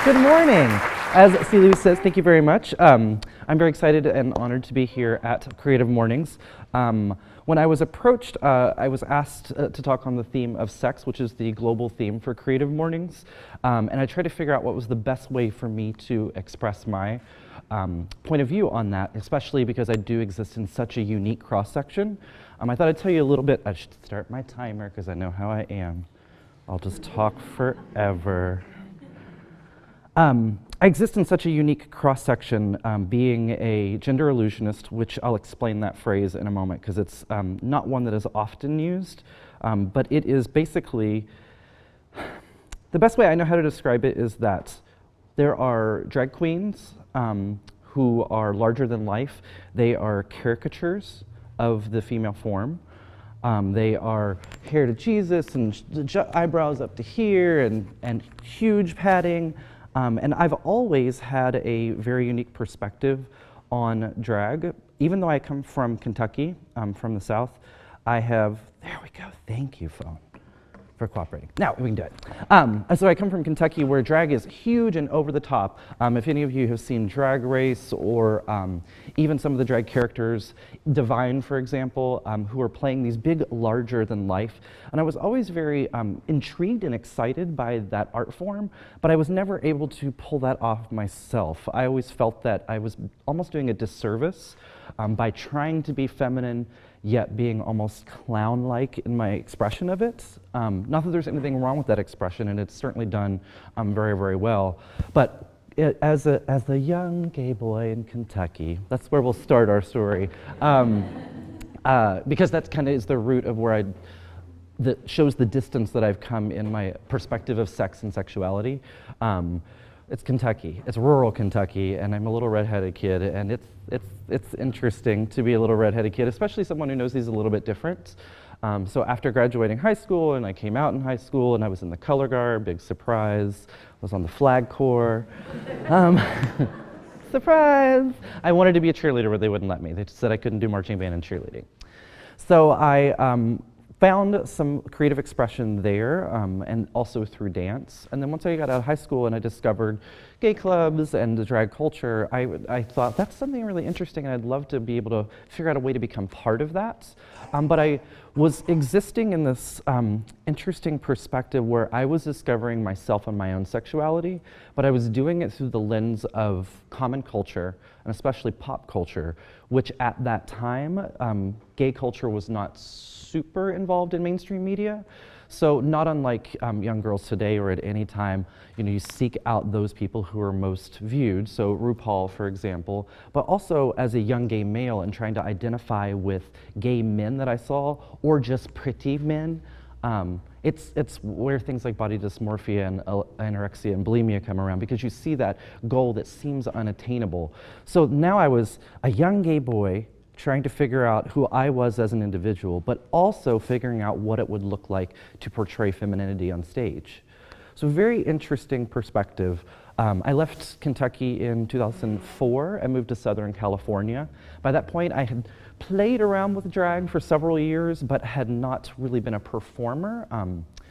Good morning. As Celia says, thank you very much. I'm very excited and honored to be here at Creative Mornings. When I was approached, I was asked to talk on the theme of sex, which is the global theme for Creative Mornings. And I tried to figure out what was the best way for me to express my point of view on that, especially because I do exist in such a unique cross-section. I thought I'd tell you a little bit. I should start my timer because I know how I am. I'll just talk forever. I exist in such a unique cross-section, being a gender illusionist, which I'll explain that phrase in a moment because it's not one that is often used, but it is basically, the best way I know how to describe it is that there are drag queens who are larger than life. They are caricatures of the female form. They are hair to Jesus and eyebrows up to here and huge padding. And I've always had a very unique perspective on drag. Even though I come from Kentucky, from the South, there we go, thank you, phone, for cooperating. Now we can do it. So I come from Kentucky where drag is huge and over the top. If any of you have seen Drag Race or even some of the drag characters, Divine, for example, who are playing these big, larger than life. And I was always very intrigued and excited by that art form, but I was never able to pull that off myself. I always felt that I was almost doing a disservice by trying to be feminine, yet being almost clown-like in my expression of it. Not that there's anything wrong with that expression, and it's certainly done very, very well. But as a young gay boy in Kentucky, that's where we'll start our story. Because that kind of is the root of where that shows the distance that I've come in my perspective of sex and sexuality. It's Kentucky, it's rural Kentucky, and I'm a little redheaded kid, and it's interesting to be a little redheaded kid, especially someone who knows he's a little bit different. So after graduating high school, and I came out in high school, and I was in the color guard, big surprise, was on the flag corps. Surprise! I wanted to be a cheerleader, but they wouldn't let me. They just said I couldn't do marching band and cheerleading. So I found some creative expression there, and also through dance. And then once I got out of high school and I discovered gay clubs and the drag culture, I thought that's something really interesting, and I'd love to be able to figure out a way to become part of that. But I was existing in this interesting perspective where I was discovering myself and my own sexuality, but I was doing it through the lens of common culture, and especially pop culture, which at that time, gay culture was not super involved in mainstream media. So not unlike young girls today or at any time, you seek out those people who are most viewed. So RuPaul, for example, but also as a young gay male and trying to identify with gay men that I saw, or just pretty men. It's where things like body dysmorphia and anorexia and bulimia come around, because you see that goal that seems unattainable. So now I was a young gay boy trying to figure out who I was as an individual, but also figuring out what it would look like to portray femininity on stage. So very interesting perspective. I left Kentucky in 2004 and moved to Southern California. By that point, I had played around with drag for several years, but had not really been a performer.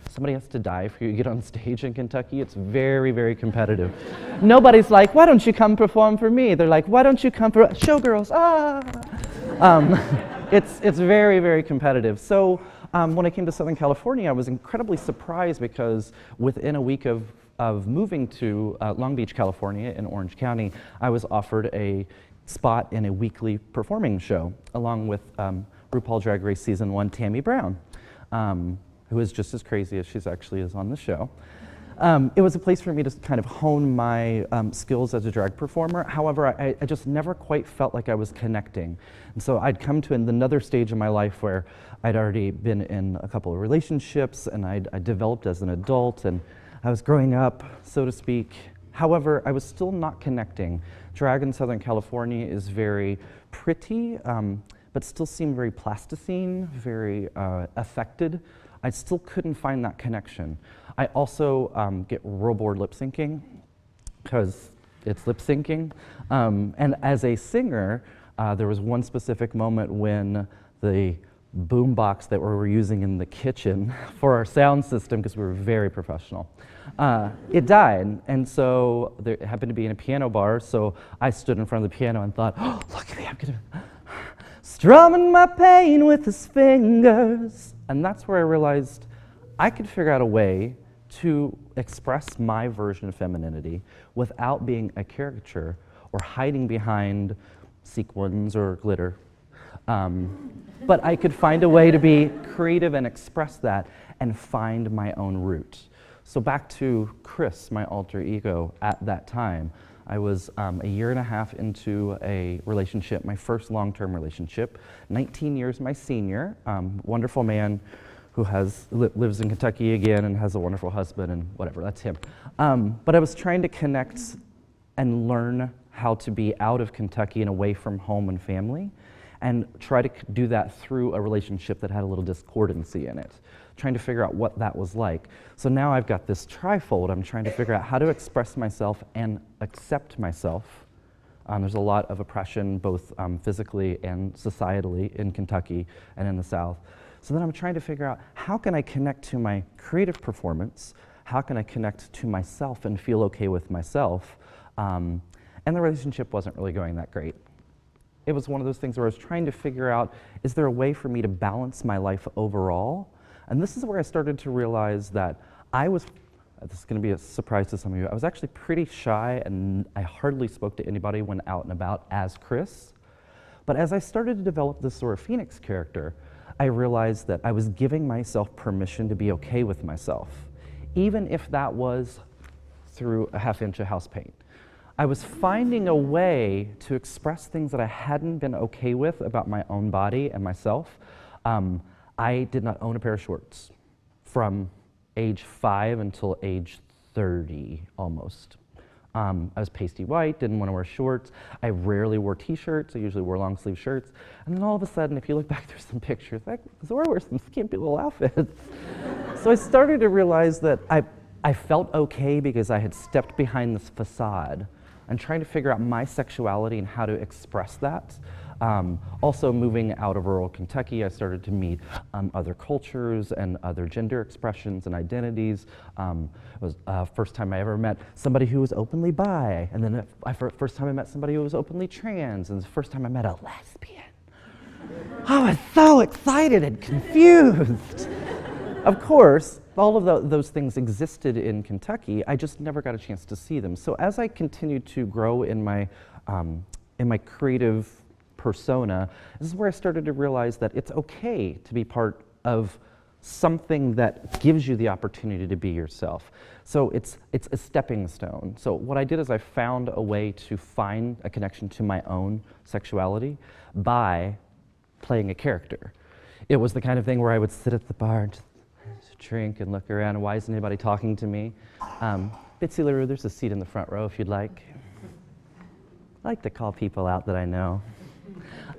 Somebody has to die for you to get on stage in Kentucky. It's very, very competitive. Nobody's like, why don't you come perform for me? They're like, why don't you come for showgirls? Ah! It's very, very competitive. So when I came to Southern California, I was incredibly surprised because within a week of moving to Long Beach, California in Orange County, I was offered a spot in a weekly performing show along with RuPaul Drag Race Season 1 Tammy Brown, who is just as crazy as she actually is on the show. It was a place for me to kind of hone my skills as a drag performer. However, I just never quite felt like I was connecting. And so I'd come to another stage in my life where I'd already been in a couple of relationships, and I developed as an adult, and I was growing up, so to speak, However, I was still not connecting. Drag in Southern California is very pretty, but still seemed very plasticine, very affected. I still couldn't find that connection. I also get real bored lip syncing, because it's lip syncing. And as a singer, there was one specific moment when the boombox that we were using in the kitchen for our sound system, because we were very professional, it died. And so there happened to be in a piano bar, so I stood in front of the piano and thought, oh, look at me, I'm gonna strumming my pain with his fingers. And that's where I realized I could figure out a way to express my version of femininity without being a caricature or hiding behind sequins or glitter. But I could find a way to be creative and express that and find my own route. So back to Chris, my alter ego at that time. I was a year and a half into a relationship, my first long-term relationship, 19 years my senior, wonderful man who lives in Kentucky again and has a wonderful husband and whatever, that's him. But I was trying to connect and learn how to be out of Kentucky and away from home and family, and try to do that through a relationship that had a little discordancy in it, trying to figure out what that was like. So now I've got this trifold. I'm trying to figure out how to express myself and accept myself. There's a lot of oppression, both physically and societally in Kentucky and in the South. So then I'm trying to figure out, how can I connect to my creative performance? How can I connect to myself and feel okay with myself? And the relationship wasn't really going that great. It was one of those things where I was trying to figure out, is there a way for me to balance my life overall? And this is where I started to realize that this is going to be a surprise to some of you, I was actually pretty shy and I hardly spoke to anybody when out and about as Chris. But as I started to develop this Zora Phoenix character, I realized that I was giving myself permission to be okay with myself, even if that was through a half-inch of house paint. I was finding a way to express things that I hadn't been okay with about my own body and myself. I did not own a pair of shorts from age 5 until age 30, almost. I was pasty white, didn't want to wear shorts. I rarely wore t-shirts. I usually wore long sleeve shirts. And then all of a sudden, if you look back through some pictures, like, Zora wears some skimpy little outfits. So I started to realize that I felt okay because I had stepped behind this facade and trying to figure out my sexuality and how to express that. Also moving out of rural Kentucky, I started to meet other cultures and other gender expressions and identities. It was first time I ever met somebody who was openly bi, and then first time I met somebody who was openly trans, and the first time I met a lesbian. I was so excited and confused. Of course, all of those things existed in Kentucky, I just never got a chance to see them. So as I continued to grow in my creative persona, this is where I started to realize that it's okay to be part of something that gives you the opportunity to be yourself. So it's a stepping stone. So what I did is I found a way to find a connection to my own sexuality by playing a character. It was the kind of thing where I would sit at the bar and just drink and look around, and why isn't anybody talking to me? Bitsy LaRue, there's a seat in the front row if you'd like. I like to call people out that I know.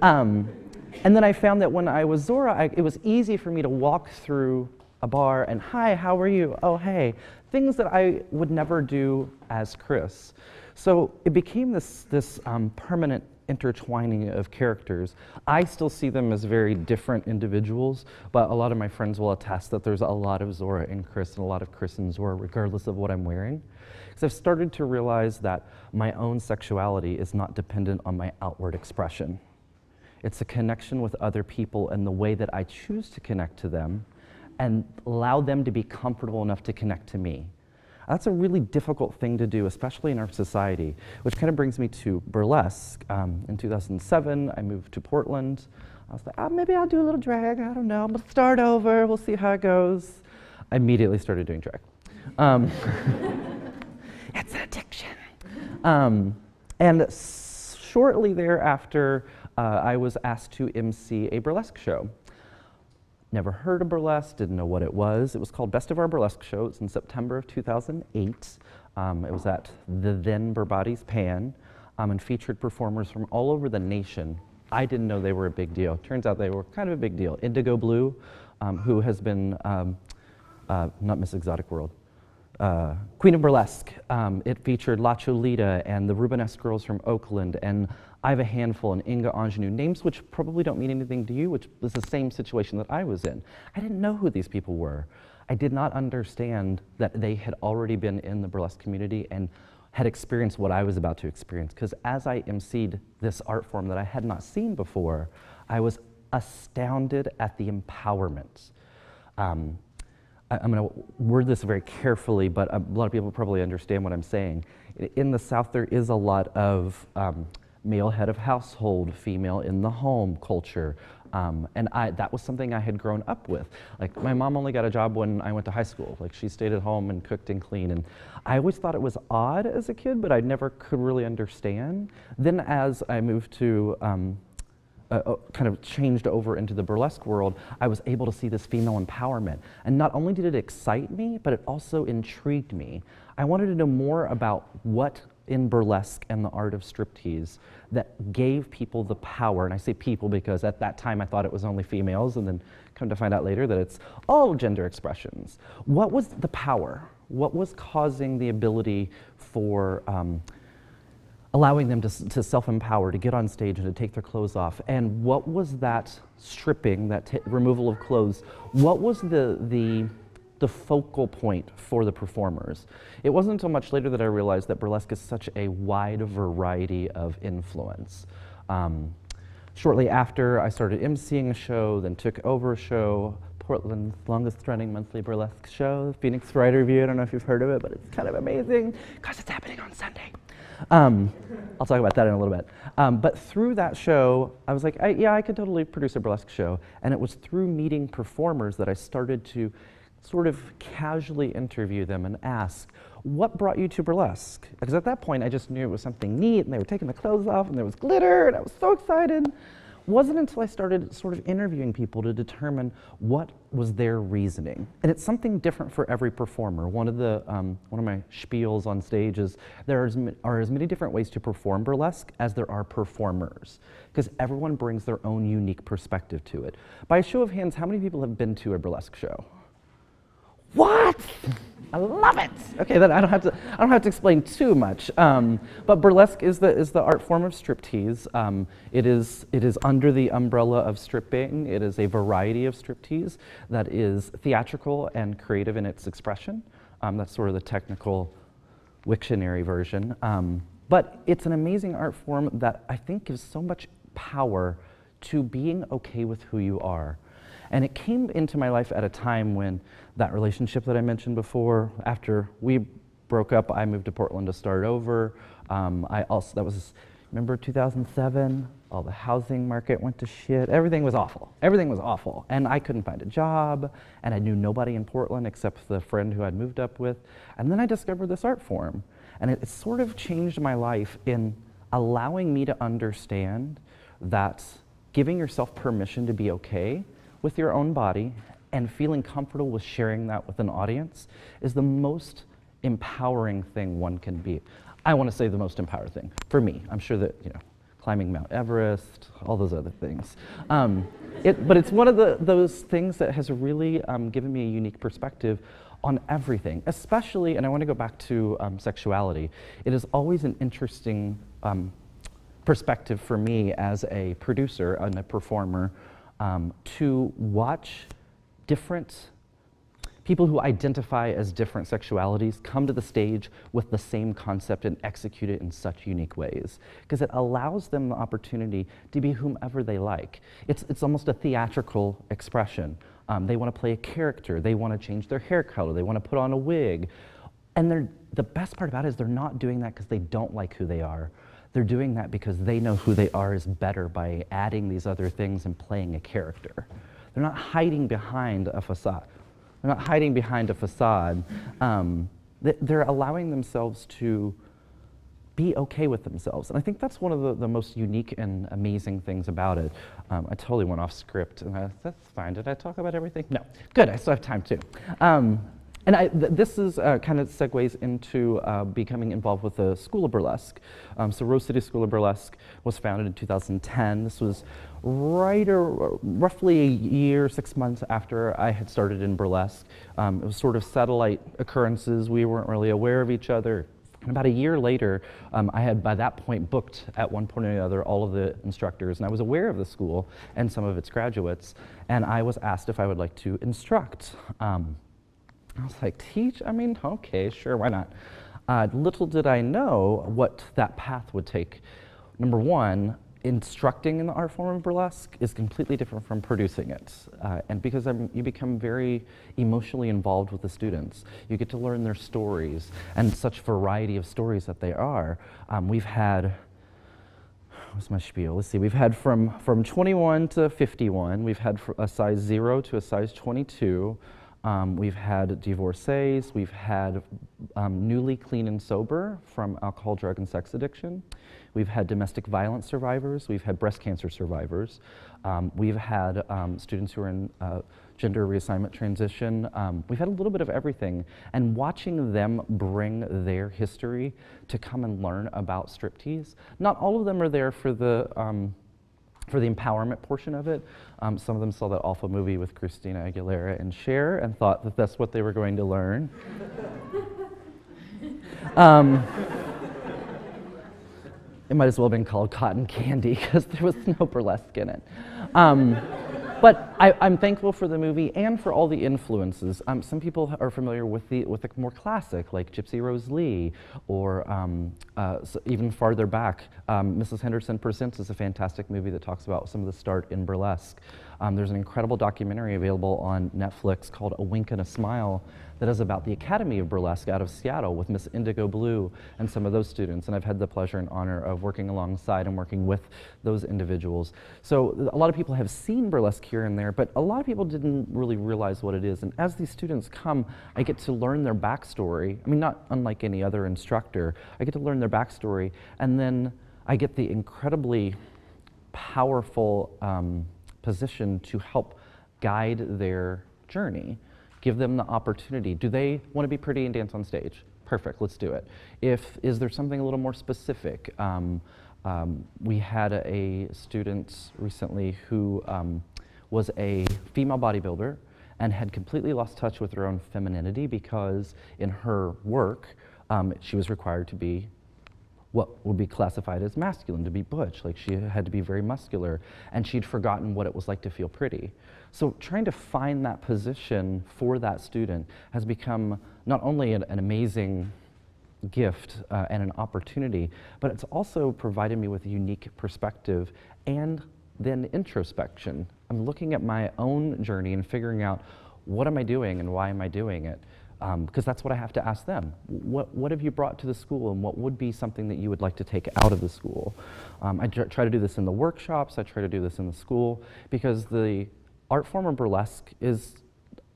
And then I found that when I was Zora, it was easy for me to walk through a bar and, hi, how are you? Oh, hey. Things that I would never do as Chris. So it became this permanent intertwining of characters. I still see them as very different individuals, but a lot of my friends will attest that there's a lot of Zora in Chris and a lot of Chris and Zora, regardless of what I'm wearing. Because I've started to realize that my own sexuality is not dependent on my outward expression. It's a connection with other people and the way that I choose to connect to them and allow them to be comfortable enough to connect to me. That's a really difficult thing to do, especially in our society, which kind of brings me to Burlesque. In 2007, I moved to Portland. I was like, oh, maybe I'll do a little drag, I don't know, I'm gonna start over, we'll see how it goes. I immediately started doing drag. It's an addiction. And shortly thereafter, I was asked to MC a burlesque show. Never heard of burlesque, didn't know what it was. It was called Best of Our Burlesque Show. It's in September of 2008. It was at the then Burbati's Pan, and featured performers from all over the nation. I didn't know they were a big deal. Turns out they were kind of a big deal. Indigo Blue, who has been, not Miss Exotic World, Queen of Burlesque. It featured La Cholita and the Rubenesque girls from Oakland, and I Have a Handful and Inga Ingenue, names which probably don't mean anything to you, which was the same situation that I was in. I didn't know who these people were. I did not understand that they had already been in the burlesque community and had experienced what I was about to experience, because as I emceed this art form that I had not seen before, I was astounded at the empowerment. I'm going to word this very carefully, but a lot of people probably understand what I'm saying. In the South, there is a lot of male head of household, female in the home culture, and that was something I had grown up with. Like, my mom only got a job when I went to high school. Like, she stayed at home and cooked and cleaned, and I always thought it was odd as a kid, but I never could really understand. Then as I moved to kind of changed over into the burlesque world, I was able to see this female empowerment. And not only did it excite me, but it also intrigued me. I wanted to know more about what in burlesque and the art of striptease that gave people the power. And I say people because at that time I thought it was only females, and then come to find out later that it's all gender expressions. What was the power? What was causing the ability for allowing them to self-empower, to get on stage and to take their clothes off? And what was that stripping, that removal of clothes, what was the focal point for the performers? It wasn't until much later that I realized that burlesque is such a wide variety of influence. Shortly after, I started emceeing a show, then took over a show, Portland's longest running monthly burlesque show, Phoenix Variety Review. I don't know if you've heard of it, but it's kind of amazing because it's happening on Sunday. I'll talk about that in a little bit. But through that show, I was like, yeah, I could totally produce a burlesque show. And it was through meeting performers that I started to sort of casually interview them and ask, what brought you to burlesque? Because at that point, I just knew it was something neat, and they were taking the clothes off, and there was glitter, and I was so excited. Wasn't until I started sort of interviewing people to determine what was their reasoning. And it's something different for every performer. One of my spiels on stage is there are as many different ways to perform burlesque as there are performers, because everyone brings their own unique perspective to it. By a show of hands, how many people have been to a burlesque show? What? I love it. Okay, then I don't have to explain too much. But burlesque is the art form of striptease. It is under the umbrella of stripping. It is a variety of striptease that is theatrical and creative in its expression. That's sort of the technical Wiktionary version. But it's an amazing art form that I think gives so much power to being okay with who you are. And it came into my life at a time when that relationship that I mentioned before, after we broke up, I moved to Portland to start over. Remember 2007? All the housing market went to shit. Everything was awful. Everything was awful. And I couldn't find a job, and I knew nobody in Portland except the friend who I'd moved up with. And then I discovered this art form. And it sort of changed my life in allowing me to understand that giving yourself permission to be okay with your own body and feeling comfortable with sharing that with an audience is the most empowering thing one can be. I want to say the most empowering thing for me. I'm sure that, climbing Mount Everest, all those other things. But it's one of those things that has really given me a unique perspective on everything, especially, and I want to go back to sexuality. It is always an interesting perspective for me as a producer and a performer to watch different people who identify as different sexualities come to the stage with the same concept and execute it in such unique ways, because it allows them the opportunity to be whomever they like. It's almost a theatrical expression. They want to play a character, they want to change their hair color, they want to put on a wig. And the best part about it is they're not doing that because they don't like who they are. They're doing that because they know who they are is better by adding these other things and playing a character. They're not hiding behind a facade. They're not hiding behind a facade. They're allowing themselves to be okay with themselves. And I think that's one of the most unique and amazing things about it. I totally went off script, and that's fine. Did I talk about everything? No. Good, I still have time too. And this is kind of segues into becoming involved with the School of Burlesque. So Rose City School of Burlesque was founded in 2010. This was roughly a year, 6 months after I had started in burlesque. It was sort of satellite occurrences. We weren't really aware of each other. And about a year later, I had by that point booked at one point or another all of the instructors, and I was aware of the school and some of its graduates, and I was asked if I would like to instruct. I was like, teach? I mean, okay, sure, why not? Little did I know what that path would take. Number one, instructing in the art form of burlesque is completely different from producing it. And because you become very emotionally involved with the students, you get to learn their stories and such variety of stories that they are. We've had, what's my spiel? Let's see, we've had from 21 to 51, we've had a size 0 to a size 22, we've had divorcees, we've had newly clean and sober from alcohol, drug, and sex addiction. We've had domestic violence survivors, we've had breast cancer survivors, we've had students who are in gender reassignment transition. We've had a little bit of everything, and watching them bring their history to come and learn about striptease. Not all of them are there for the empowerment portion of it. Some of them saw that awful movie with Christina Aguilera and Cher and thought that that's what they were going to learn. It might as well have been called Cotton Candy because there was no burlesque in it. But I'm thankful for the movie and for all the influences. Some people are familiar with the more classic, like Gypsy Rose Lee, or so even farther back, Mrs. Henderson Presents is a fantastic movie that talks about some of the start in burlesque. There's an incredible documentary available on Netflix called A Wink and a Smile that is about the Academy of Burlesque out of Seattle with Miss Indigo Blue and some of those students. And I've had the pleasure and honor of working alongside and working with those individuals. So a lot of people have seen burlesque here and there, but a lot of people didn't really realize what it is. And as these students come, I get to learn their backstory. I mean, not unlike any other instructor. I get to learn their backstory, and then I get the incredibly powerful position to help guide their journey. Give them the opportunity. Do they want to be pretty and dance on stage? Perfect, let's do it. Is there something a little more specific? We had a student recently who was a female bodybuilder and had completely lost touch with her own femininity because in her work, she was required to be what would be classified as masculine, to be butch. Like, she had to be very muscular, and she'd forgotten what it was like to feel pretty. So trying to find that position for that student has become not only an amazing gift and an opportunity, but it's also provided me with a unique perspective and then introspection. I'm looking at my own journey and figuring out, what am I doing and why am I doing it? Because that's what I have to ask them. What have you brought to the school, and what would be something that you would like to take out of the school? I try to do this in the workshops, I try to do this in the school, because the art form of burlesque is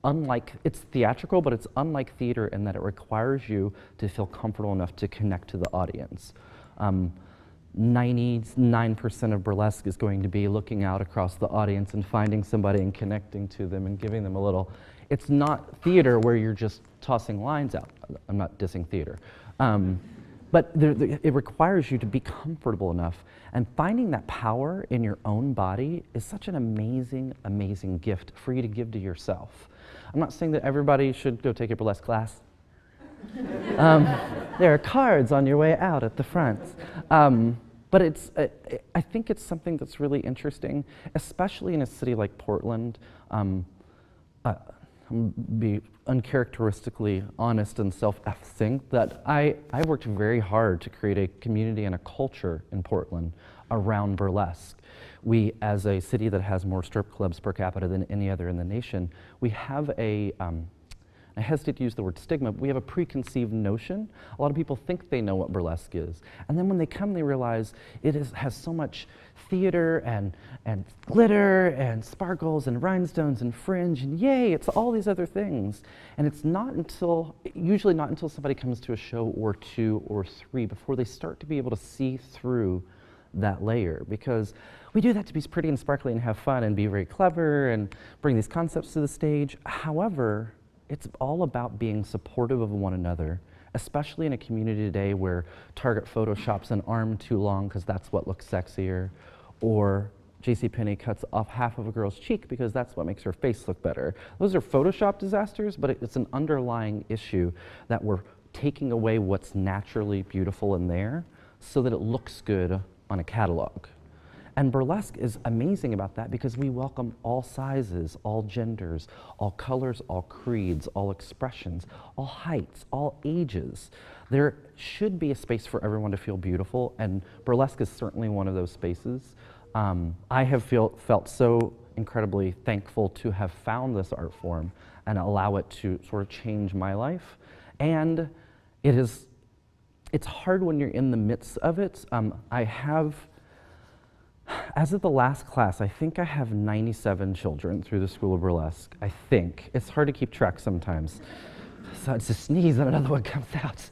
unlike, it's theatrical, but it's unlike theater in that it requires you to feel comfortable enough to connect to the audience. 99% of burlesque is going to be looking out across the audience and finding somebody and connecting to them and giving them a little. It's not theater where you're just tossing lines out. I'm not dissing theater. But it requires you to be comfortable enough. And finding that power in your own body is such an amazing, amazing gift for you to give to yourself. I'm not saying that everybody should go take a burlesque class. There are cards on your way out at the front. But I think it's something that's really interesting, especially in a city like Portland. Be uncharacteristically honest and self-effacing that I worked very hard to create a community and a culture in Portland around burlesque. We, as a city that has more strip clubs per capita than any other in the nation, we have I hesitate to use the word stigma, but we have a preconceived notion. A lot of people think they know what burlesque is. And then when they come, they realize has so much theater and glitter and sparkles and rhinestones and fringe and yay, it's all these other things. And it's usually not until somebody comes to a show or two or three before they start to be able to see through that layer, because we do that to be pretty and sparkly and have fun and be very clever and bring these concepts to the stage. However, it's all about being supportive of one another, especially in a community today where Target photoshops an arm too long because that's what looks sexier, or JCPenney cuts off half of a girl's cheek because that's what makes her face look better. Those are Photoshop disasters, but it's an underlying issue that we're taking away what's naturally beautiful in there so that it looks good on a catalog. And burlesque is amazing about that because we welcome all sizes, all genders, all colors, all creeds, all expressions, all heights, all ages. There should be a space for everyone to feel beautiful, and burlesque is certainly one of those spaces. I have felt so incredibly thankful to have found this art form and allow it to sort of change my life. And it's hard when you're in the midst of it. As of the last class, I think I have 97 children through the School of Burlesque, I think. It's hard to keep track sometimes. So it's a sneeze and another one comes out.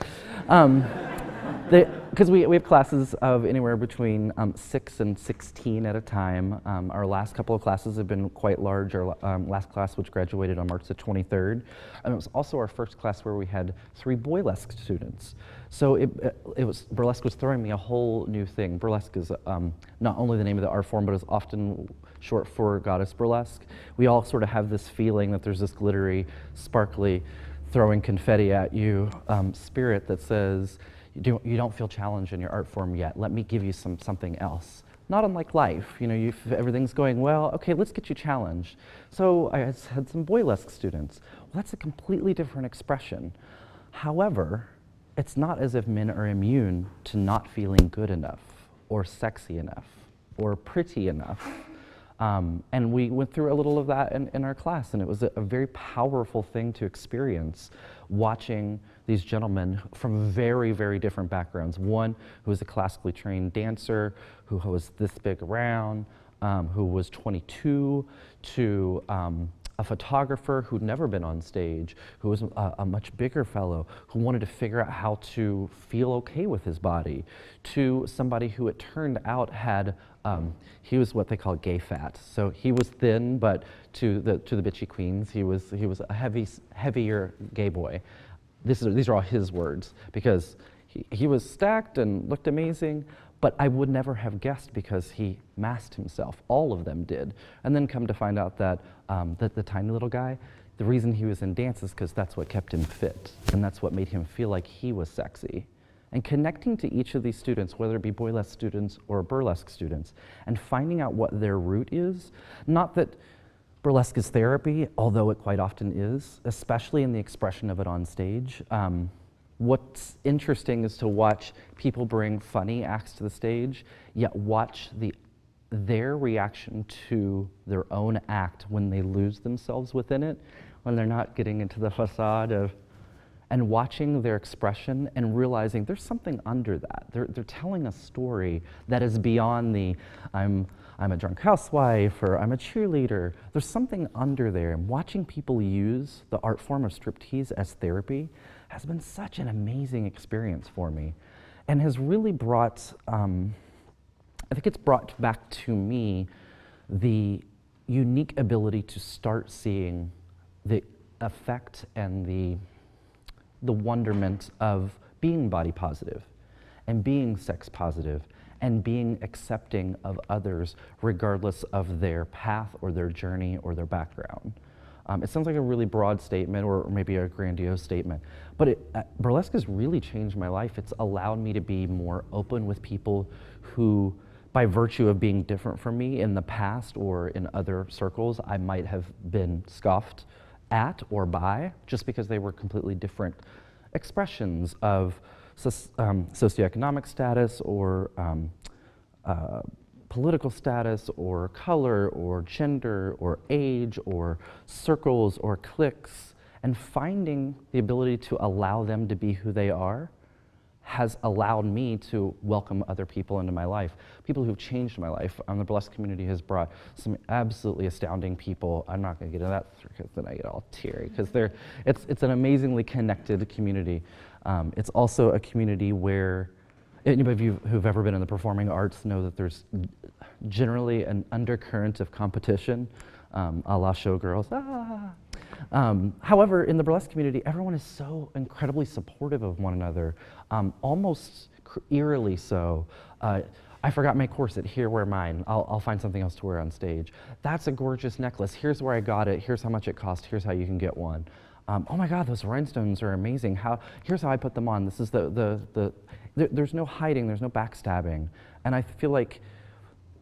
Because we have classes of anywhere between 6 and 16 at a time. Our last couple of classes have been quite large. Our last class, which graduated on March the 23rd. And it was also our first class where we had 3 Burlesque students. So Burlesque was throwing me a whole new thing. Burlesque is not only the name of the art form, but is often short for goddess burlesque. We all sort of have this feeling that there's this glittery, sparkly, throwing confetti at you spirit that says, you don't feel challenged in your art form yet. Let me give you something else. Not unlike life, if everything's going well, okay, let's get you challenged. So I had some Burlesque students. Well, that's a completely different expression. However, it's not as if men are immune to not feeling good enough, or sexy enough, or pretty enough. And we went through a little of that in our class, and it was a very powerful thing to experience, watching these gentlemen from very, very different backgrounds. One who was a classically trained dancer, who was this big around, who was 22, to a photographer who'd never been on stage, who was a much bigger fellow, who wanted to figure out how to feel okay with his body, to somebody who it turned out had, he was what they call gay fat. So he was thin, but to the bitchy queens, he was a heavier gay boy. These are all his words, because he was stacked and looked amazing, but I would never have guessed because he masked himself. All of them did. And then come to find out that the tiny little guy, the reason he was in dance is because that's what kept him fit, and that's what made him feel like he was sexy. And connecting to each of these students, whether it be Burlesque students or Burlesque students, and finding out what their root is, not that Burlesque is therapy, although it quite often is, especially in the expression of it on stage. What's interesting is to watch people bring funny acts to the stage, yet watch their reaction to their own act when they lose themselves within it, when they're not getting into the facade of, and watching their expression and realizing there's something under that. They're telling a story that is beyond the, I'm a drunk housewife, or I'm a cheerleader. There's something under there, and watching people use the art form of striptease as therapy has been such an amazing experience for me, and has really brought, I think it's brought back to me the unique ability to start seeing the effect and the wonderment of being body positive, and being sex positive, and being accepting of others regardless of their path or their journey or their background. It sounds like a really broad statement, or maybe a grandiose statement, but burlesque has really changed my life. It's allowed me to be more open with people who, by virtue of being different from me in the past or in other circles, I might have been scoffed at or by, just because they were completely different expressions of socioeconomic status, or political status, or color, or gender, or age, or circles, or cliques, and finding the ability to allow them to be who they are has allowed me to welcome other people into my life. People who've changed my life. The burlesque community has brought some absolutely astounding people. I'm not going to get into that because then I get all teary, because it's an amazingly connected community. It's also a community where anybody of you who've ever been in the performing arts know that there's generally an undercurrent of competition, a la showgirls. However, in the burlesque community, everyone is so incredibly supportive of one another, almost eerily so. I forgot my corset, here, wear mine. I'll find something else to wear on stage. That's a gorgeous necklace. Here's where I got it. Here's how much it cost. Here's how you can get one. Oh my God, those rhinestones are amazing. Here's how I put them on. This is there's no hiding, there's no backstabbing. And I feel like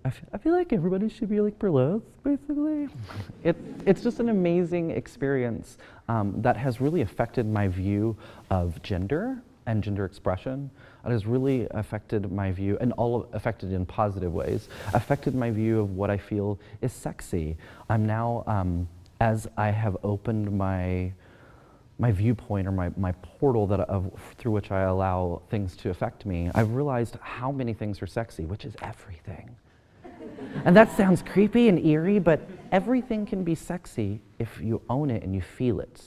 everybody should be like burlesque, basically. It's just an amazing experience that has really affected my view of gender and gender expression. It has really affected my view, and affected in positive ways, affected my view of what I feel is sexy. I'm now, as I have opened my viewpoint, or my portal through which I allow things to affect me, I've realized how many things are sexy, which is everything. And that sounds creepy and eerie, but everything can be sexy if you own it and you feel it.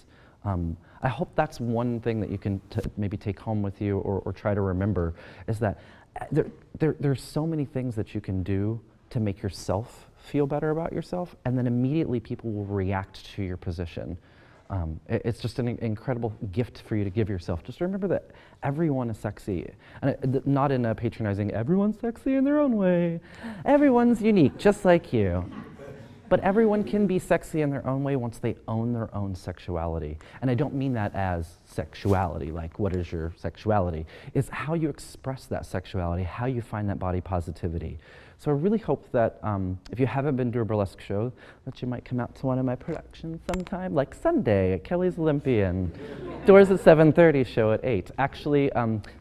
I hope that's one thing that you can maybe take home with you, or try to remember, is that there's so many things that you can do to make yourself feel better about yourself, and then immediately people will react to your position. It's just an incredible gift for you to give yourself. Just remember that everyone is sexy, and not in a patronizing, everyone's sexy in their own way. Everyone's unique, just like you. But everyone can be sexy in their own way once they own their own sexuality. And I don't mean that as sexuality, like what is your sexuality? It's how you express that sexuality, how you find that body positivity. So I really hope that if you haven't been to a burlesque show, that you might come out to one of my productions sometime, like Sunday at Kelly's Olympian. Doors at 7:30, show at 8. Actually,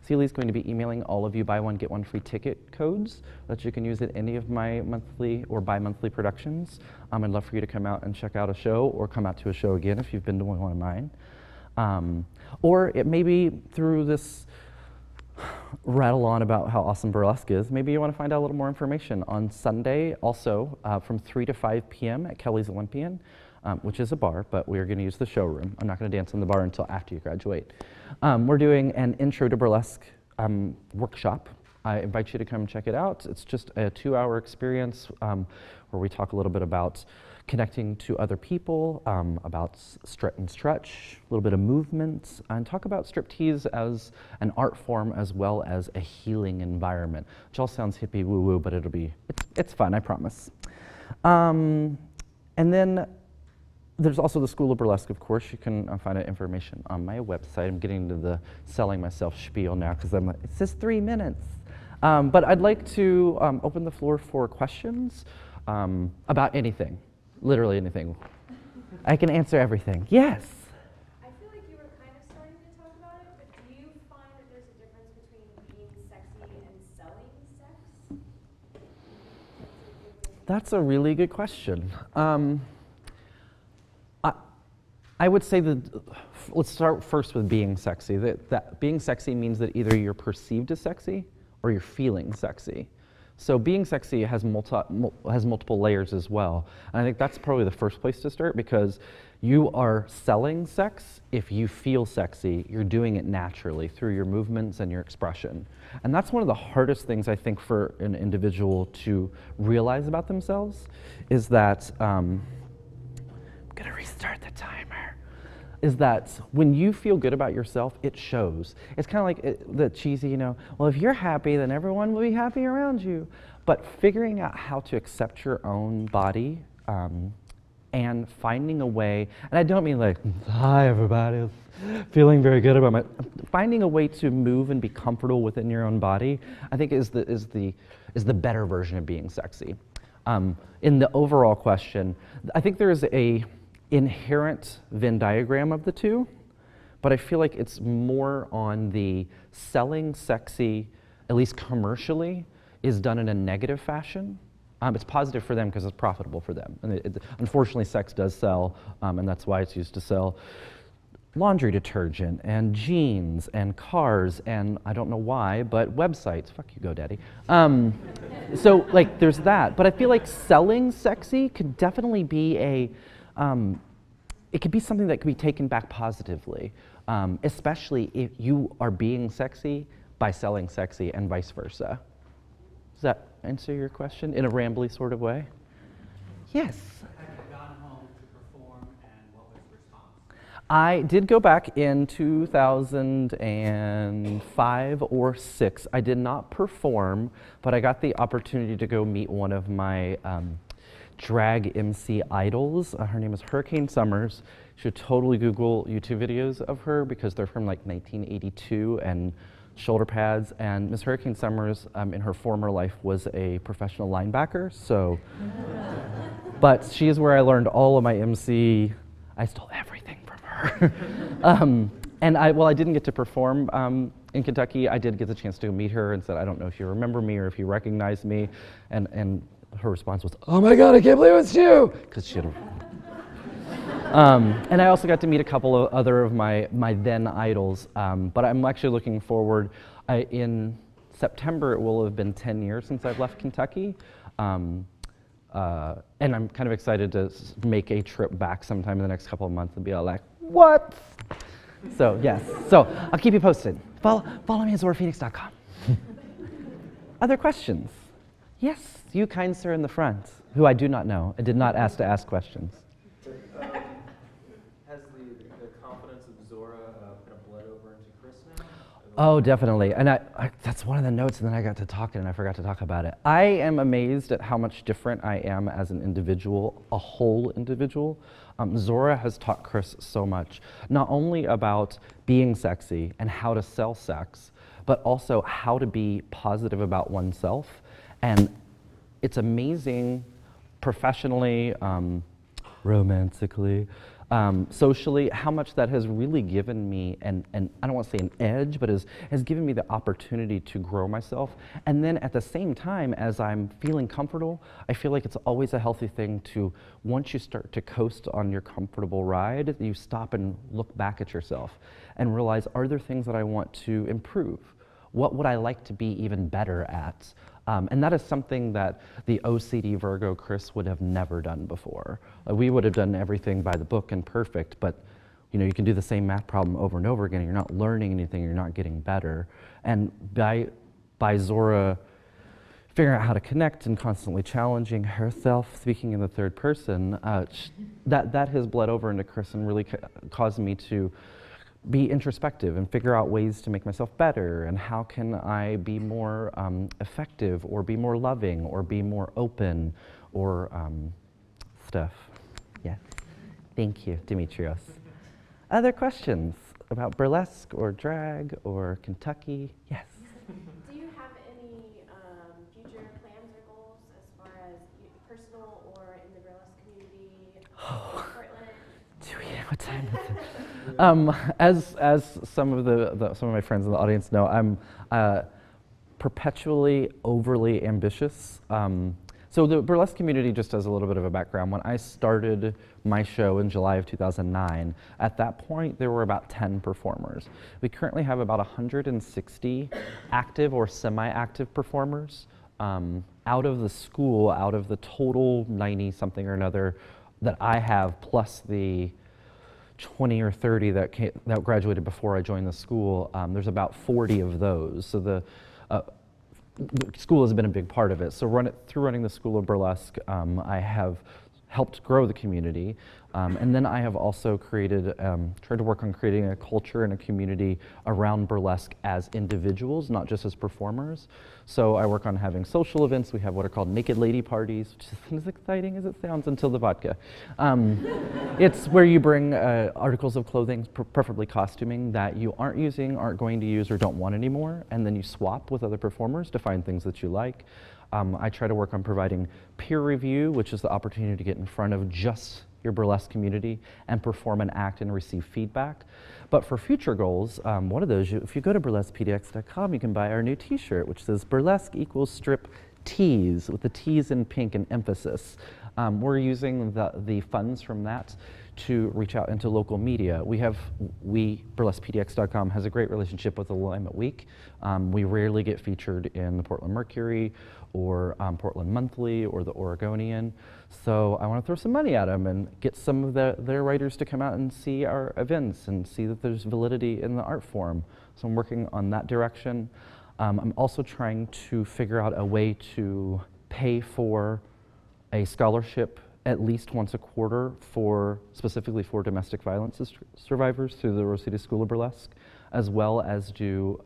Celi's going to be emailing all of you buy one, get one free ticket codes that you can use at any of my monthly or bi-monthly productions. I'd love for you to come out and check out a show, or come out to a show again if you've been to one of mine. Or it may be through this rattle on about how awesome burlesque is, maybe you want to find out a little more information on Sunday, also from 3 to 5 p.m. at Kelly's Olympian, which is a bar, but we're going to use the showroom. I'm not going to dance in the bar until after you graduate. We're doing an intro to burlesque workshop. I invite you to come check it out. It's just a 2-hour experience where we talk a little bit about connecting to other people, about strut and stretch, a little bit of movement, and talk about striptease as an art form as well as a healing environment, which all sounds hippie woo-woo, but it's fun, I promise. And then there's also the School of Burlesque, of course. You can find out information on my website. I'm getting into the selling myself spiel now, because it says 3 minutes. But I'd like to open the floor for questions about anything. Literally anything. I can answer everything. Yes? I feel like you were kind of starting to talk about it, but do you find that there's a difference between being sexy and selling sex? That's a really good question. I would say that, let's start first with being sexy. That being sexy means that either you're perceived as sexy or you're feeling sexy. So being sexy has multiple layers as well. And I think that's probably the first place to start, because you are selling sex if you feel sexy. You're doing it naturally through your movements and your expression. And that's one of the hardest things, I think, for an individual to realize about themselves, is that, I'm gonna restart the timer, is that when you feel good about yourself, it shows. It's kind of like the cheesy, well, if you're happy, then everyone will be happy around you. But figuring out how to accept your own body and finding a way, and I don't mean like, hi everybody, feeling very good about finding a way to move and be comfortable within your own body, I think is the better version of being sexy. In the overall question, I think there is a inherent Venn diagram of the two, but I feel like it's more on the selling sexy, at least commercially, is done in a negative fashion. It's positive for them because it's profitable for them. And unfortunately, sex does sell, and that's why it's used to sell laundry detergent and jeans and cars and I don't know why, but websites. Fuck you, GoDaddy. So like there's that, but I feel like selling sexy could definitely be it could be something that could be taken back positively, especially if you are being sexy by selling sexy and vice versa. Does that answer your question in a rambly sort of way? Yes. Have you gone home to perform, and what was the response I did go back in 2005 or 6. I did not perform, but I got the opportunity to go meet one of my drag MC idols. Her name is Hurricane Summers. You should totally Google YouTube videos of her because they're from like 1982 and shoulder pads. And Miss Hurricane Summers, in her former life, was a professional linebacker. So, but she is where I learned all of my MC. I stole everything from her. And I didn't get to perform in Kentucky. I did get the chance to meet her and said, I don't know if you remember me or if you recognize me. And her response was, oh my God, I can't believe it's you! Because she had and I also got to meet a couple of other of my then idols. But I'm actually looking forward. In September, it will have been 10 years since I've left Kentucky. And I'm kind of excited to make a trip back sometime in the next couple of months and be all like, what? So, yes. So, I'll keep you posted. Follow me at zoraphoenix.com. Other questions? Yes, you kind sir in the front, who I do not know. I did not ask to ask questions. Has the confidence of Zora kind of bled over into Chris now? Oh, definitely. And that's one of the notes, and then I got to talking and I forgot to talk about it. I am amazed at how much different I am as an individual, a whole individual. Zora has taught Chris so much, not only about being sexy and how to sell sex, but also how to be positive about oneself. And it's amazing professionally, romantically, socially, how much that has really given me, and I don't want to say an edge, but has given me the opportunity to grow myself. And then at the same time, as I'm feeling comfortable, I feel like it's always a healthy thing to, once you start to coast on your comfortable ride, you stop and look back at yourself and realize, are there things that I want to improve? What would I like to be even better at? And that is something that the OCD Virgo Chris would have never done before. We would have done everything by the book and perfect, but you can do the same math problem over and over again. You're not learning anything. You're not getting better. And by Zora figuring out how to connect and constantly challenging herself, speaking in the third person, that has bled over into Chris and really caused me to be introspective and figure out ways to make myself better, and how can I be more effective, or be more loving, or be more open, or stuff. Yes. Thank you, Demetrios. Other questions about burlesque or drag or Kentucky? Yes. Do you have any future plans or goals as far as personal or in the burlesque community in Portland? Do we know what time is it? As some of my friends in the audience know, I'm perpetually overly ambitious. So the burlesque community, just as a little bit of a background, when I started my show in July of 2009, at that point there were about 10 performers. We currently have about 160 active or semi-active performers out of the school, out of the total 90-something or another that I have, plus the 20 or 30 that graduated before I joined the school. There's about 40 of those. So the school has been a big part of it. So through running the School of Burlesque, I have helped grow the community. And then I have also tried to work on creating a culture and a community around burlesque as individuals, not just as performers. So I work on having social events. We have what are called naked lady parties, which isn't as exciting as it sounds until the vodka. It's where you bring articles of clothing, preferably costuming, that you aren't using, aren't going to use, or don't want anymore, and then you swap with other performers to find things that you like. I try to work on providing peer review, which is the opportunity to get in front of just your burlesque community and perform an act and receive feedback. But for future goals, one of those, if you go to burlesquepdx.com, you can buy our new t-shirt, which says burlesque equals strip tease, with the T's in pink and emphasis. We're using the funds from that to reach out into local media. burlesquepdx.com has a great relationship with the Willamette Week. We rarely get featured in the Portland Mercury or Portland Monthly or the Oregonian. So I want to throw some money at them and get some of their writers to come out and see our events and see that there's validity in the art form. So I'm working on that direction. I'm also trying to figure out a way to pay for a scholarship at least once a quarter specifically for domestic violence survivors through the Rose City School of Burlesque, as well as do,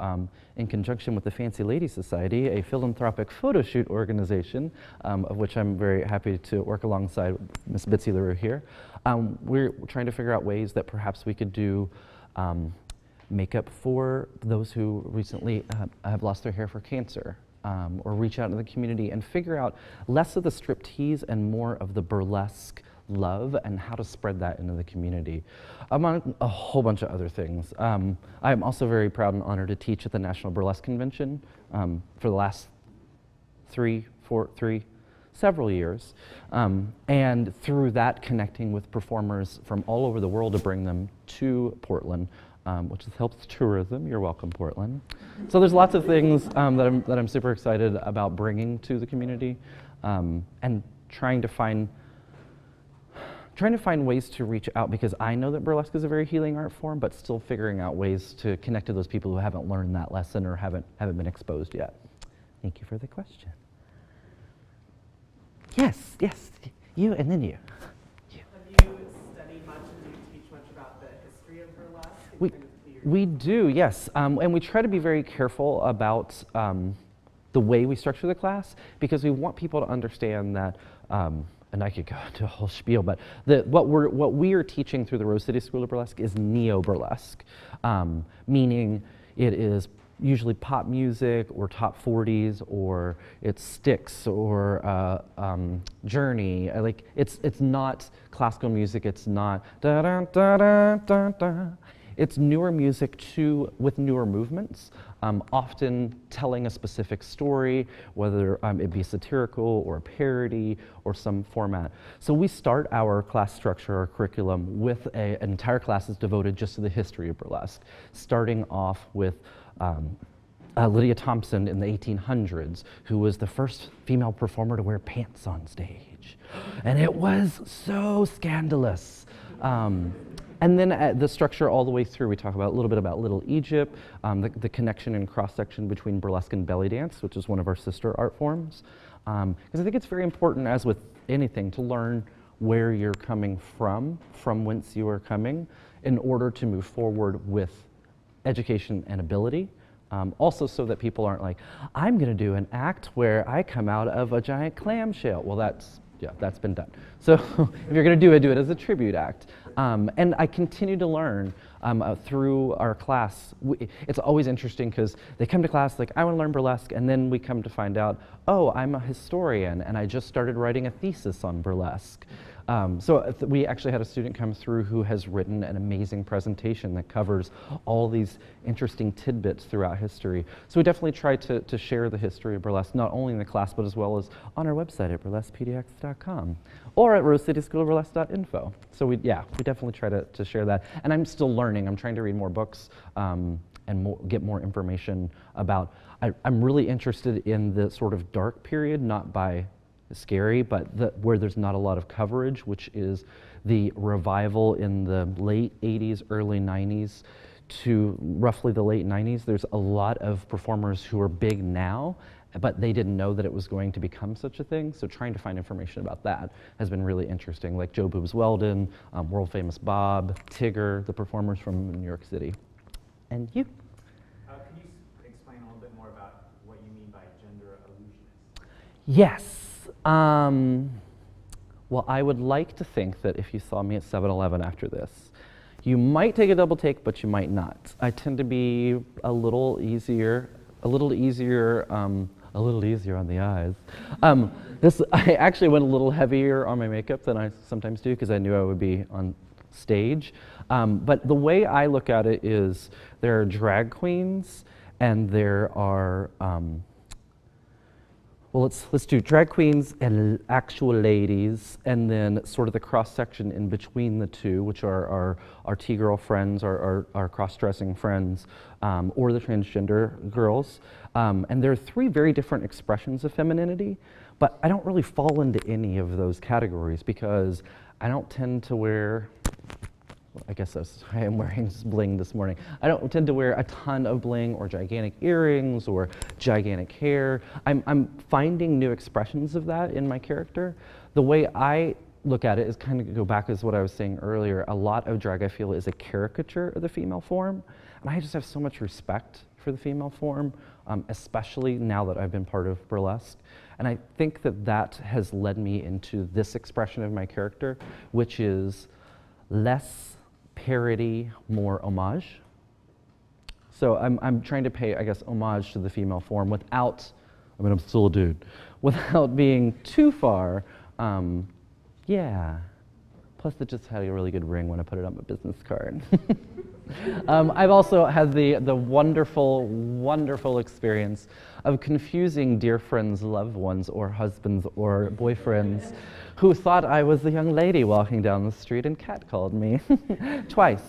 in conjunction with the Fancy Lady Society, a philanthropic photo shoot organization, of which I'm very happy to work alongside Ms. Bitsy LaRue here. We're trying to figure out ways that perhaps we could do makeup for those who recently have lost their hair for cancer, or reach out into the community and figure out less of the striptease and more of the burlesque love and how to spread that into the community, among a whole bunch of other things. I'm also very proud and honored to teach at the National Burlesque Convention for the last several years, and through that connecting with performers from all over the world to bring them to Portland, which helps tourism. You're welcome, Portland. So there's lots of things that I'm super excited about bringing to the community, and trying to find ways to reach out, because I know that burlesque is a very healing art form, but still figuring out ways to connect to those people who haven't learned that lesson or haven't been exposed yet. Thank you for the question. Yes, you and then you. Have you studied much and do you teach much about the history of burlesque? We do, yes, and we try to be very careful about the way we structure the class, because we want people to understand that, and I could go into a whole spiel, but what we are teaching through the Rose City School of Burlesque is neo-burlesque, meaning it is usually pop music or top 40s, or it's Styx or Journey. Like it's not classical music. It's not da da da da da da. It's newer music with newer movements, often telling a specific story, whether it be satirical or a parody or some format. So we start our class structure, our curriculum, with an entire class that's devoted just to the history of burlesque, starting off with Lydia Thompson in the 1800s, who was the first female performer to wear pants on stage. And it was so scandalous. And then the structure all the way through, we talk about a little bit about Little Egypt, the connection and cross-section between burlesque and belly dance, which is one of our sister art forms. Because I think it's very important, as with anything, to learn where you're coming from whence you are coming, in order to move forward with education and ability. Also so that people aren't like, I'm gonna do an act where I come out of a giant clamshell. Well, that's been done. So if you're gonna do it as a tribute act. And I continue to learn through our class. It's always interesting because they come to class like, I want to learn burlesque, and then we come to find out, oh, I'm a historian and I just started writing a thesis on burlesque. So we actually had a student come through who has written an amazing presentation that covers all these interesting tidbits throughout history. So we definitely try to share the history of burlesque, not only in the class, but as well as on our website at burlesquepdx.com or at rosecityschoolofburlesque.info. So we definitely try to share that. And I'm still learning. I'm trying to read more books and get more information about, I'm really interested in the sort of dark period, not by scary, but where there's not a lot of coverage, which is the revival in the late 80s, early 90s to roughly the late 90s. There's a lot of performers who are big now, but they didn't know that it was going to become such a thing. So trying to find information about that has been really interesting, like Joe Boobs Weldon, world famous Bob, Tigger, the performers from New York City. And you? Can you explain a little bit more about what you mean by gender illusionist? Yes. Well, I would like to think that if you saw me at 7-Eleven after this, you might take a double take, but you might not. I tend to be a little easier on the eyes. I actually went a little heavier on my makeup than I sometimes do, because I knew I would be on stage. But the way I look at it is, there are drag queens and there are well, let's do drag queens and actual ladies, and then sort of the cross-section in between the two, which are our T-girl friends, our cross-dressing friends, or the transgender girls. And there are three very different expressions of femininity, but I don't really fall into any of those categories, because I don't tend to wear, I guess I am wearing bling this morning. I don't tend to wear a ton of bling or gigantic earrings or gigantic hair. I'm finding new expressions of that in my character. The way I look at it is kind of go back as what I was saying earlier. A lot of drag, I feel, is a caricature of the female form, and I just have so much respect for the female form, especially now that I've been part of burlesque. And I think that that has led me into this expression of my character, which is less parody, more homage. So I'm trying to pay, I guess, homage to the female form without, I mean, I'm still a dude, without being too far. Yeah. Plus, it just had a really good ring when I put it on my business card. I've also had the wonderful, wonderful experience of confusing dear friends, loved ones, or husbands, or boyfriends who thought I was a young lady walking down the street and catcalled me twice.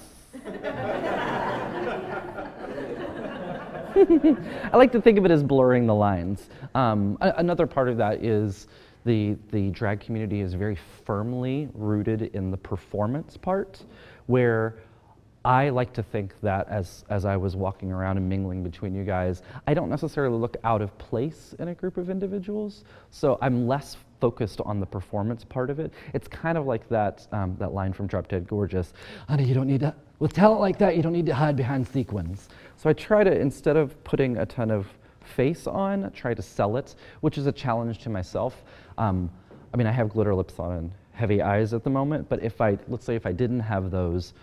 I like to think of it as blurring the lines. Another part of that is the drag community is very firmly rooted in the performance part, where I like to think that as I was walking around and mingling between you guys, I don't necessarily look out of place in a group of individuals, so I'm less focused on the performance part of it. It's kind of like that line from Drop Dead Gorgeous, honey, you don't need to, with talent like that, you don't need to hide behind sequins. So I try to, instead of putting a ton of face on, try to sell it, which is a challenge to myself. I mean, I have glitter lips on and heavy eyes at the moment, but let's say if I didn't have those,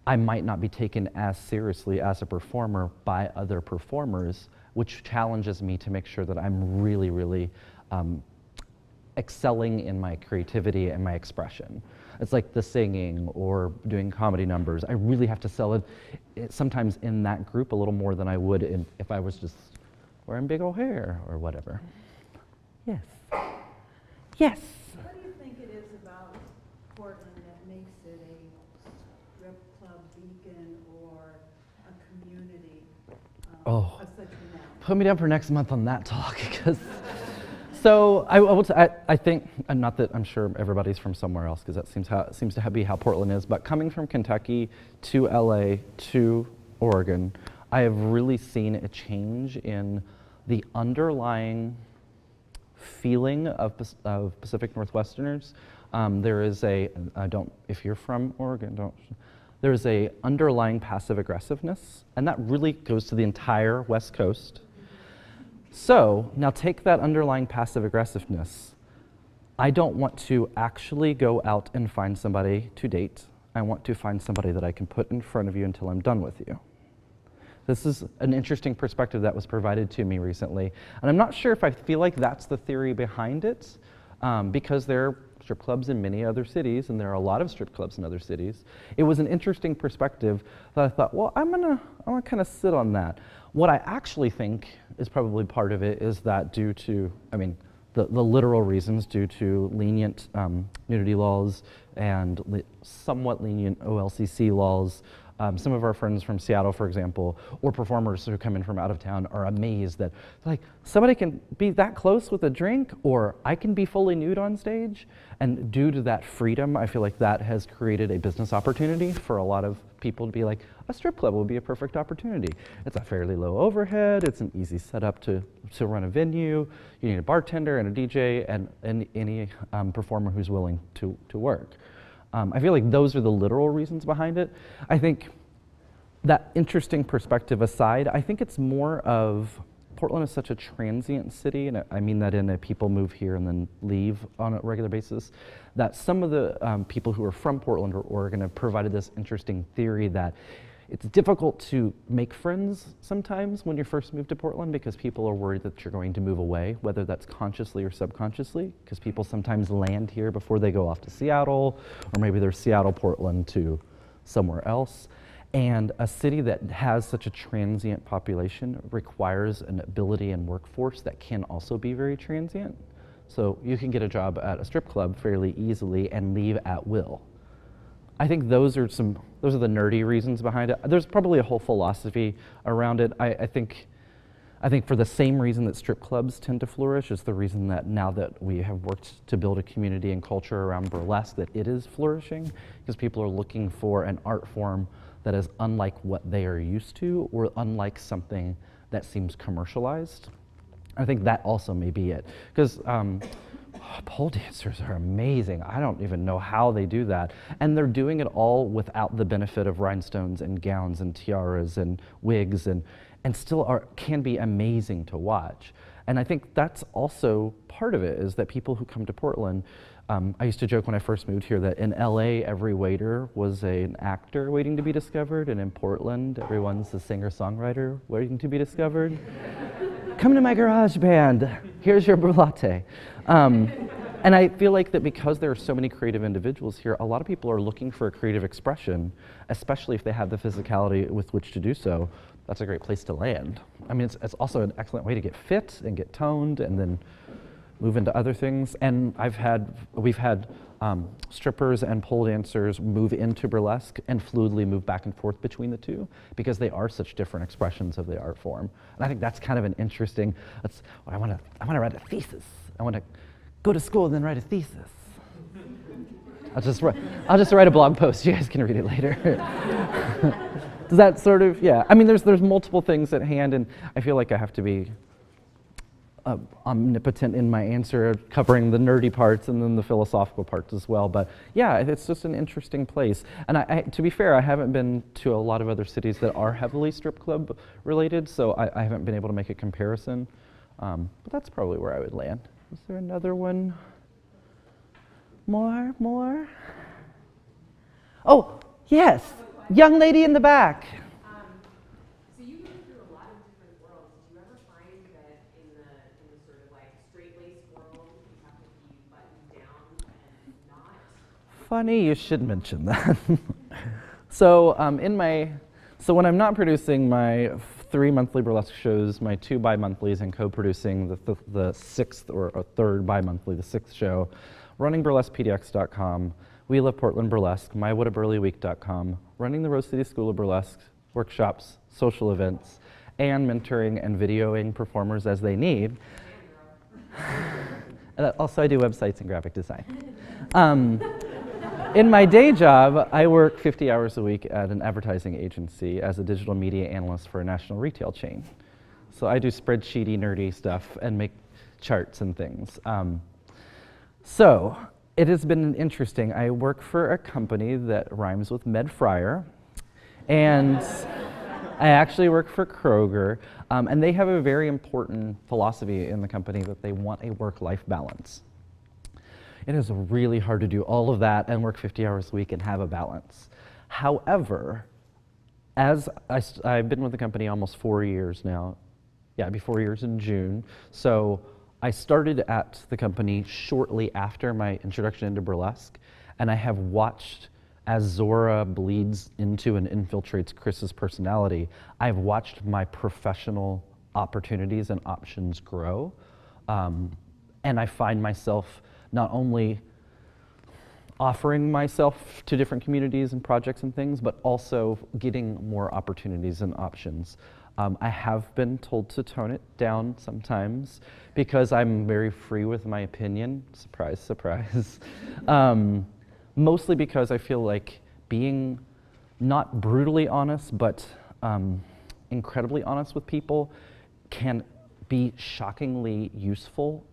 I might not be taken as seriously as a performer by other performers, which challenges me to make sure that I'm really, really excelling in my creativity and my expression. It's like the singing or doing comedy numbers. I really have to sell it sometimes in that group a little more than I would if I was just wearing big old hair or whatever. Yes. Yes. What do you think it is about Portland that makes it a strip club beacon or a community of such renown? Put me down for next month on that talk, because so I think, and not that I'm sure everybody's from somewhere else, because that seems to be how Portland is, but coming from Kentucky to LA to Oregon, I have really seen a change in the underlying feeling of Pacific Northwesterners. There is if you're from Oregon, there's a underlying passive aggressiveness, and that really goes to the entire West Coast. So now take that underlying passive aggressiveness. I don't want to actually go out and find somebody to date. I want to find somebody that I can put in front of you until I'm done with you. This is an interesting perspective that was provided to me recently. And I'm not sure if I feel like that's the theory behind it, because there are strip clubs in many other cities, and there are a lot of strip clubs in other cities. It was an interesting perspective that I thought, well, I'm gonna kind of sit on that. What I actually think is probably part of it is that due to, I mean, the literal reasons due to lenient nudity laws and somewhat lenient OLCC laws. Some of our friends from Seattle, for example, or performers who come in from out of town are amazed that, like, somebody can be that close with a drink, or I can be fully nude on stage. And due to that freedom, I feel like that has created a business opportunity for a lot of people to be like, a strip club will be a perfect opportunity. It's a fairly low overhead, it's an easy setup to run a venue, you need a bartender and a DJ and any performer who's willing to work. I feel like those are the literal reasons behind it. I think that interesting perspective aside, I think it's more of, Portland is such a transient city, and I mean that in a people move here and then leave on a regular basis, that some of the people who are from Portland or Oregon have provided this interesting theory that it's difficult to make friends sometimes when you first move to Portland, because people are worried that you're going to move away, whether that's consciously or subconsciously, because people sometimes land here before they go off to Seattle, or maybe they're Seattle, Portland to somewhere else. And a city that has such a transient population requires an ability and workforce that can also be very transient. So you can get a job at a strip club fairly easily and leave at will. I think those are the nerdy reasons behind it. There's probably a whole philosophy around it. I think for the same reason that strip clubs tend to flourish is the reason that now that we have worked to build a community and culture around burlesque, that it is flourishing, because people are looking for an art form that is unlike what they are used to, or unlike something that seems commercialized. I think that also may be it. Because pole dancers are amazing. I don't even know how they do that. And they're doing it all without the benefit of rhinestones and gowns and tiaras and wigs, and still can be amazing to watch. And I think that's also part of it, is that people who come to Portland, I used to joke when I first moved here that in LA, every waiter was an actor waiting to be discovered, and in Portland, everyone's a singer-songwriter waiting to be discovered. Come to my garage band, here's your latte. And I feel like that because there are so many creative individuals here, a lot of people are looking for a creative expression, especially if they have the physicality with which to do so. That's a great place to land. I mean, it's also an excellent way to get fit and get toned and then move into other things. And we've had strippers and pole dancers move into burlesque and fluidly move back and forth between the two because they are such different expressions of the art form. And I think that's kind of an interesting, I want to write a thesis. I want to go to school and then write a thesis. I'll just write a blog post. You guys can read it later. Does that sort of, yeah. I mean, there's multiple things at hand, and I feel like I have to be omnipotent in my answer, covering the nerdy parts and then the philosophical parts as well. But yeah, it's just an interesting place. And to be fair, I haven't been to a lot of other cities that are heavily strip club related, so I haven't been able to make a comparison. But that's probably where I would land. Is there another one? More? Oh, yes. Young lady in the back. So you go through a lot of different worlds. Did you ever find that in the sort of like straight-laced world, you have to be buttoned down and not? Funny you should mention that. So so when I'm not producing my 3 monthly burlesque shows, my 2 bi-monthlies, and co-producing the sixth or third bi-monthly, the 6th show, running burlesquepdx.com, We Love Portland Burlesque, mywhataburlyweek.com, running the Rose City School of Burlesque, workshops, social events, and mentoring and videoing performers as they need. And also I do websites and graphic design. In my day job, I work 50 hours a week at an advertising agency as a digital media analyst for a national retail chain. So I do spreadsheety, nerdy stuff and make charts and things. So it has been interesting. I work for a company that rhymes with Med Fryer, and I actually work for Kroger, and they have a very important philosophy in the company that they want a work-life balance. It is really hard to do all of that and work 50 hours a week and have a balance. However, as I've been with the company almost 4 years now, yeah, it'll be 4 years in June, so I started at the company shortly after my introduction into burlesque, and I have watched as Zora bleeds into and infiltrates Chris's personality, I've watched my professional opportunities and options grow, and I find myself not only offering myself to different communities and projects and things, but also getting more opportunities and options. I have been told to tone it down sometimes because I'm very free with my opinion. Surprise, surprise. Mostly because I feel like being not brutally honest, but incredibly honest with people can be shockingly useful.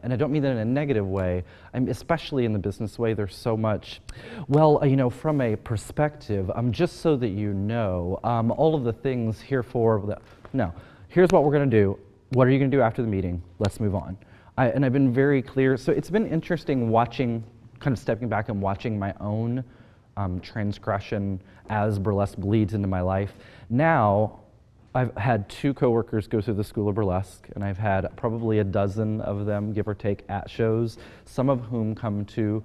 And I don't mean that in a negative way, especially in the business way. There's so much, well, you know, from a perspective, just so that you know, all of the things here for, no, here's what we're gonna do. What are you gonna do after the meeting? Let's move on. And I've been very clear, so it's been interesting watching, kind of stepping back and watching my own transgression as burlesque bleeds into my life. Now, I've had 2 coworkers go through the School of Burlesque, and I've had probably a dozen of them, give or take, at shows, some of whom come to,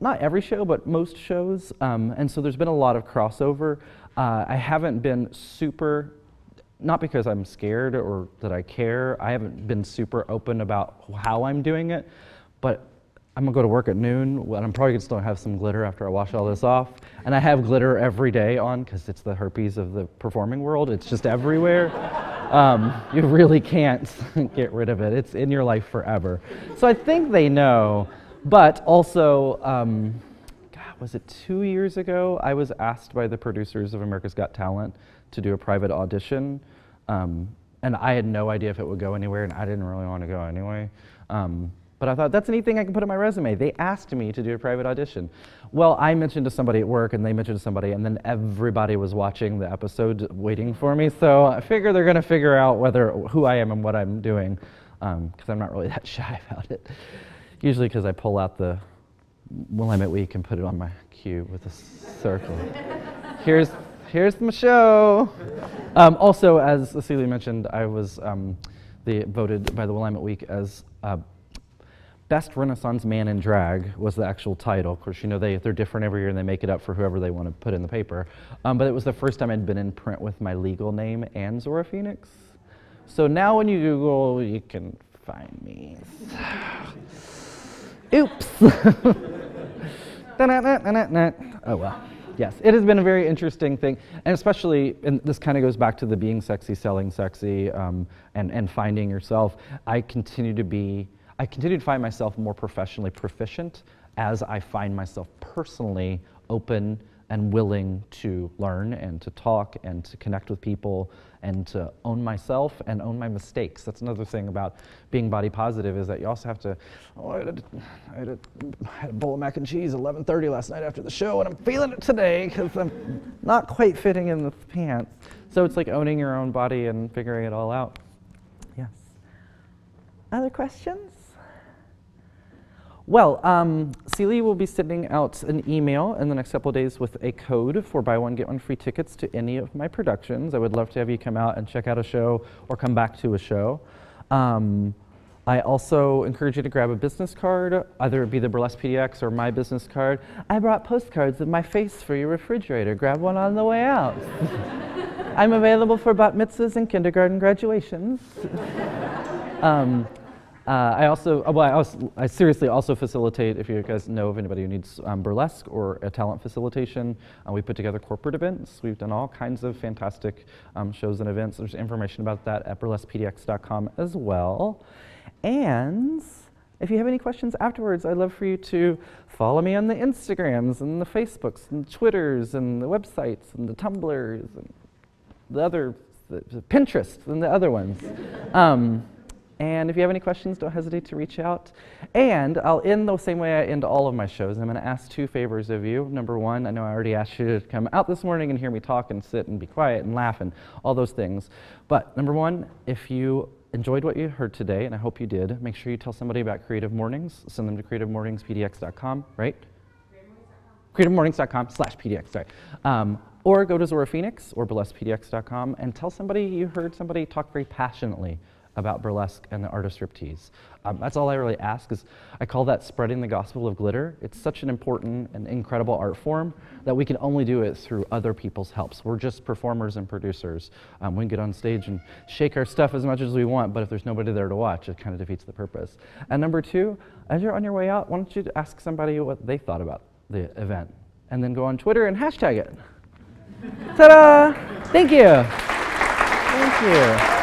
not every show, but most shows, and so there's been a lot of crossover. I haven't been super, not because I'm scared or that I care, I haven't been super open about how I'm doing it, but I'm gonna go to work at noon, and I'm probably gonna still have some glitter after I wash all this off. And I have glitter every day on, because it's the herpes of the performing world. It's just everywhere. You really can't get rid of it. It's in your life forever. So I think they know, but also, God, was it 2 years ago? I was asked by the producers of America's Got Talent to do a private audition. And I had no idea if it would go anywhere, and I didn't really want to go anyway. But I thought, that's a neat thing I can put on my resume. They asked me to do a private audition. Well, I mentioned to somebody at work, and they mentioned to somebody, and then everybody was watching the episode waiting for me. So I figure they're going to figure out who I am and what I'm doing, because I'm not really that shy about it. Usually because I pull out the Willamette Week and put it on my cube with a circle. Here's my show. Also, as Cecilia mentioned, I was voted by the Willamette Week as Best Renaissance Man in Drag was the actual title. Of course, you know, they're different every year and they make it up for whoever they want to put in the paper. But it was the first time I'd been in print with my legal name and Zora Phoenix. So now when you Google, you can find me. Oops. Oh well. Yes, it has been a very interesting thing, and especially, and this kind of goes back to the being sexy, selling sexy, and finding yourself. I continue to find myself more professionally proficient as I find myself personally open and willing to learn and to talk and to connect with people and to own myself and own my mistakes. That's another thing about being body positive, is that you also have to, I had a bowl of mac and cheese at 11:30 last night after the show, and I'm feeling it today because I'm not quite fitting in the pants. So it's like owning your own body and figuring it all out. Yes. Other questions? Well, Celia will be sending out an email in the next couple of days with a code for buy one, get one free tickets to any of my productions. I would love to have you come out and check out a show or come back to a show. I also encourage you to grab a business card, either it be the Burlesque PDX or my business card. I brought postcards of my face for your refrigerator. Grab one on the way out. I'm available for bat mitzvahs and kindergarten graduations. I seriously also facilitate, if you guys know of anybody who needs burlesque or a talent facilitation, we put together corporate events. We've done all kinds of fantastic shows and events. There's information about that at burlesquepdx.com as well. And if you have any questions afterwards, I'd love for you to follow me on the Instagrams and the Facebooks and the Twitters and the websites and the Tumblrs and the Pinterest and the other ones. And if you have any questions, don't hesitate to reach out. And I'll end the same way I end all of my shows. I'm going to ask two favors of you. Number one, I know I already asked you to come out this morning and hear me talk and sit and be quiet and laugh and all those things. But number one, if you enjoyed what you heard today, and I hope you did, make sure you tell somebody about Creative Mornings. Send them to creativemorningspdx.com, right? creativemornings.com/pdx, sorry. Or go to Zora Phoenix or burlesquepdx.com and tell somebody you heard somebody talk very passionately about burlesque and the art of striptease. That's all I really ask, is I call that spreading the gospel of glitter. It's such an important and incredible art form that we can only do it through other people's helps. We're just performers and producers. We can get on stage and shake our stuff as much as we want, but if there's nobody there to watch, it kind of defeats the purpose. And number two, as you're on your way out, why don't you ask somebody what they thought about the event, and then go on Twitter and hashtag it. Ta-da! Thank you. Thank you.